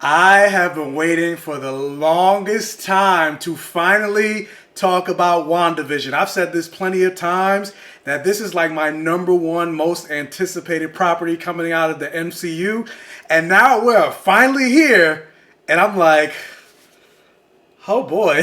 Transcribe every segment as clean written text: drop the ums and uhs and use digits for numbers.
I have been waiting for the longest time to finally talk about WandaVision. I've said this plenty of times that this is like my number one most anticipated property coming out of the MCU. And now we're finally here. And I'm like, oh boy.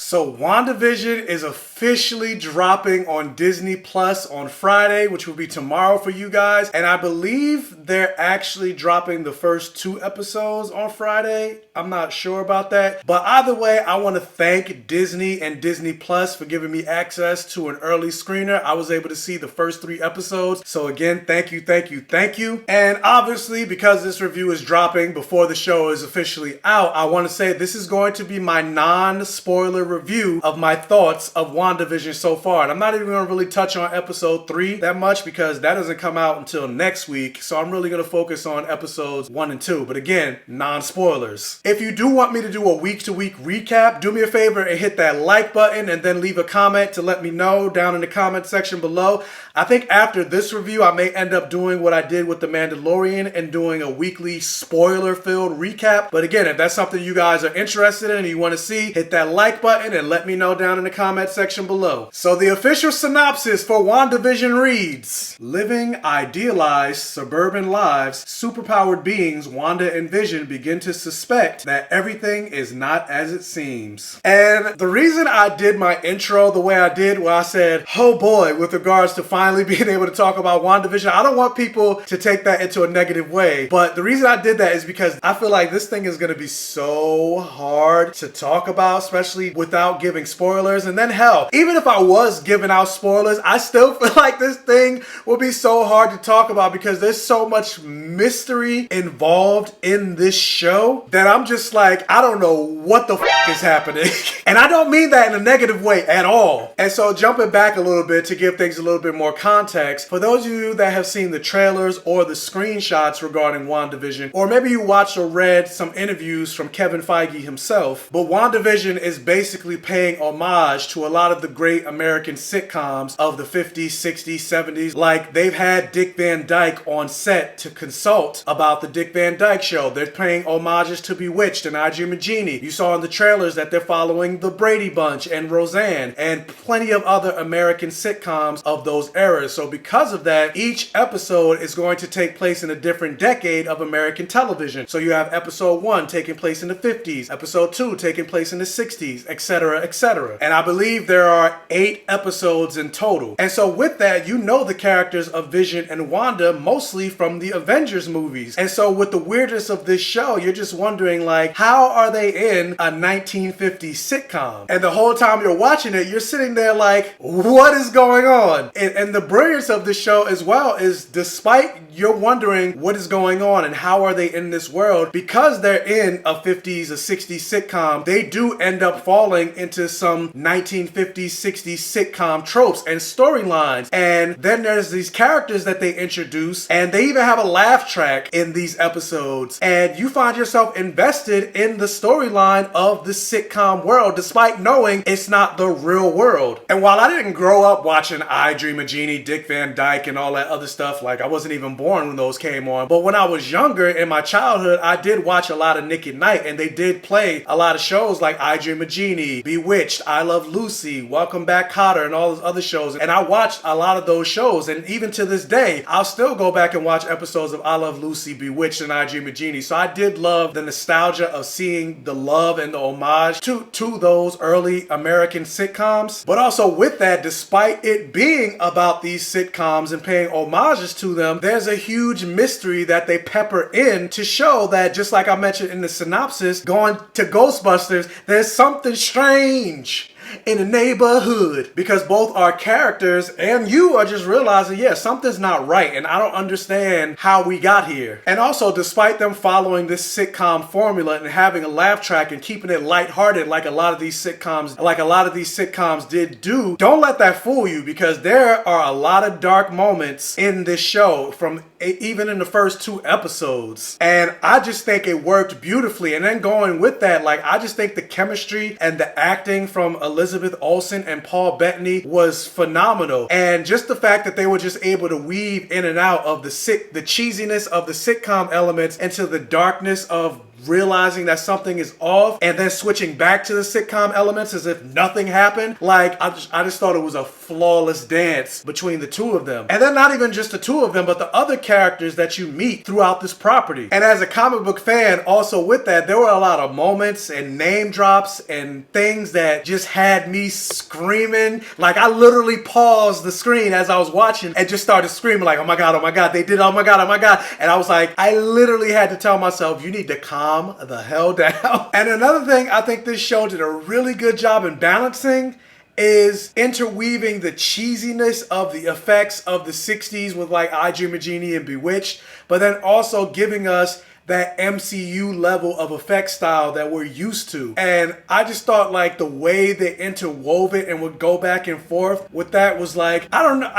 So WandaVision is officially dropping on Disney Plus on Friday, which will be tomorrow for you guys. And I believe they're actually dropping the first 2 episodes on Friday. I'm not sure about that. But either way, I want to thank Disney and Disney Plus for giving me access to an early screener. I was able to see the first 3 episodes. So again, thank you, thank you, thank you. And obviously, because this review is dropping before the show is officially out, I want to say this is going to be my non-spoiler review of my thoughts of WandaVision so far. And I'm not even going to really touch on episode 3 that much because that doesn't come out until next week. So I'm really going to focus on episodes 1 and 2. But again, non-spoilers. If you do want me to do a week-to-week recap, do me a favor and hit that like button and then leave a comment to let me know down in the comment section below. I think after this review, I may end up doing what I did with The Mandalorian and doing a weekly spoiler-filled recap. But again, if that's something you guys are interested in and you want to see, hit that like button and let me know down in the comment section below. So the official synopsis for WandaVision reads: living idealized suburban lives, superpowered beings Wanda and Vision begin to suspect that everything is not as it seems. And the reason I did my intro the way I did, where I said, oh boy, with regards to finally being able to talk about WandaVision, I don't want people to take that into a negative way. But the reason I did that is because I feel like this thing is going to be so hard to talk about, especially without giving spoilers. And then hell, even if I was giving out spoilers, I still feel like this thing will be so hard to talk about because there's so much mystery involved in this show that I'm just like, I don't know what the is happening. And I don't mean that in a negative way at all. And so jumping back a little bit to give things a little bit more context, for those of you that have seen the trailers or the screenshots regarding WandaVision, or maybe you watched or read some interviews from Kevin Feige himself, but WandaVision is basically paying homage to a lot of the great American sitcoms of the 50s, 60s, 70s. Like they've had Dick Van Dyke on set to consult about the Dick Van Dyke Show. They're paying homages to Bewitched and I Dream of Jeannie. You saw in the trailers that they're following the Brady Bunch and Roseanne and plenty of other American sitcoms of those eras. So because of that, each episode is going to take place in a different decade of American television. So you have episode 1 taking place in the 50s, episode 2 taking place in the 60s, etc., etc. And I believe there are 8 episodes in total. And so with that, you know the characters of Vision and Wanda mostly from the Avengers movies. And so with the weirdness of this show, you're just wondering like, how are they in a 1950s sitcom? And the whole time you're watching it, you're sitting there like, what is going on? And the brilliance of this show as well is despite you're wondering what is going on and how are they in this world, because they're in a 50s or 60s sitcom, they do end up falling into some 1950s, 60s sitcom tropes and storylines. And then there's these characters that they introduce, and they even have a laugh track in these episodes. And you find yourself invested in the storyline of the sitcom world, despite knowing it's not the real world. And while I didn't grow up watching I Dream of Jeannie, Dick Van Dyke, and all that other stuff, like I wasn't even born when those came on. But when I was younger in my childhood, I did watch a lot of Nick at Night, and they did play a lot of shows like I Dream of Jeannie, Bewitched, I Love Lucy, Welcome Back Kotter, and all those other shows. And I watched a lot of those shows, and even to this day, I'll still go back and watch episodes of I Love Lucy, Bewitched, and I Dream of Jeannie. So I did love the nostalgia of seeing the love and the homage to those early American sitcoms. But also with that, despite it being about these sitcoms and paying homages to them, there's a huge mystery that they pepper in to show that, just like I mentioned in the synopsis, going to Ghostbusters, there's something strange in the neighborhood. Because both our characters and you are just realizing, yeah, something's not right and I don't understand how we got here. And also, despite them following this sitcom formula and having a laugh track and keeping it lighthearted like a lot of these sitcoms did do, don't let that fool you, because there are a lot of dark moments in this show, from even in the first 2 episodes. And I just think it worked beautifully. And then going with that, like, I just think the chemistry and the acting from Elizabeth Olsen and Paul Bettany was phenomenal. And just the fact that they were just able to weave in and out of the cheesiness of the sitcom elements into the darkness of realizing that something is off, and then switching back to the sitcom elements as if nothing happened. Like, I just thought it was a flawless dance between the two of them. And then not even just the two of them, but the other characters that you meet throughout this property. And as a comic book fan, also with that, there were a lot of moments and name drops and things that just had me screaming. Like, I literally paused the screen as I was watching and just started screaming like, oh my God, they did, oh my God, oh my God. And I was like, I literally had to tell myself, you need to calm the hell down. And another thing I think this show did a really good job in balancing is interweaving the cheesiness of the effects of the 60s with like I Dream of Jeannie and Bewitched, but then also giving us that MCU level of effect style that we're used to. And I just thought like the way they interwove it and would go back and forth with that was like, I don't know,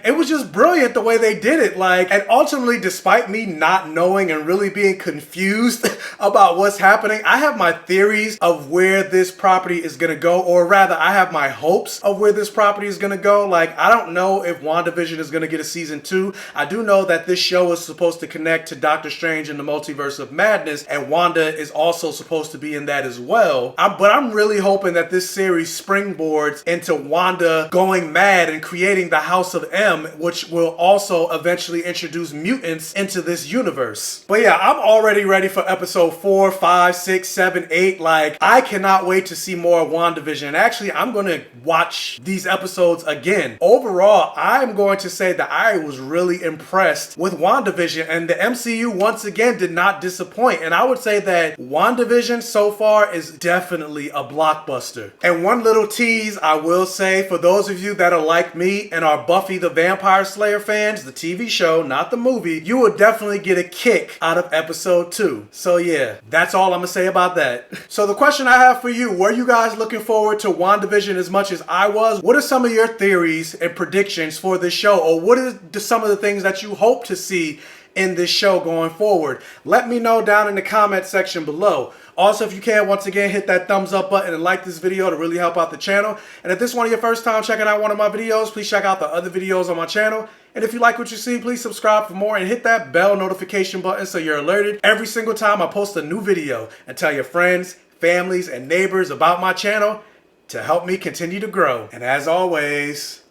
it was just brilliant the way they did it. Like, and ultimately, despite me not knowing and really being confused about what's happening, I have my theories of where this property is gonna go, or rather, I have my hopes of where this property is gonna go. Like, I don't know if WandaVision is gonna get a season 2. I do know that this show is supposed to connect to Doctor Strange and the Multiverse of Madness, and Wanda is also supposed to be in that as well. But I'm really hoping that this series springboards into Wanda going mad and creating the House of M, which will also eventually introduce mutants into this universe. But yeah, I'm already ready for episode 4, 5, 6, 7, 8. Like, I cannot wait to see more of WandaVision. And actually, I'm going to watch these episodes again. Overall, I'm going to say that I was really impressed with WandaVision, and the MCU once again did not disappoint. And I would say that WandaVision so far is definitely a blockbuster. And one little tease I will say, for those of you that are like me and are Buffy the Vampire Slayer fans, the TV show, not the movie, you will definitely get a kick out of episode 2. So yeah, that's all I'm gonna say about that. So the question I have for you, were you guys looking forward to WandaVision as much as I was? What are some of your theories and predictions for this show? Or what are some of the things that you hope to see in this show going forward? Let me know down in the comment section below. Also, if you can, once again, hit that thumbs up button and like this video to really help out the channel. And if this is one of your first time checking out one of my videos, please check out the other videos on my channel. And if you like what you see, please subscribe for more and hit that bell notification button so you're alerted every single time I post a new video. And tell your friends, families, and neighbors about my channel to help me continue to grow. And as always,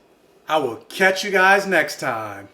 I will catch you guys next time.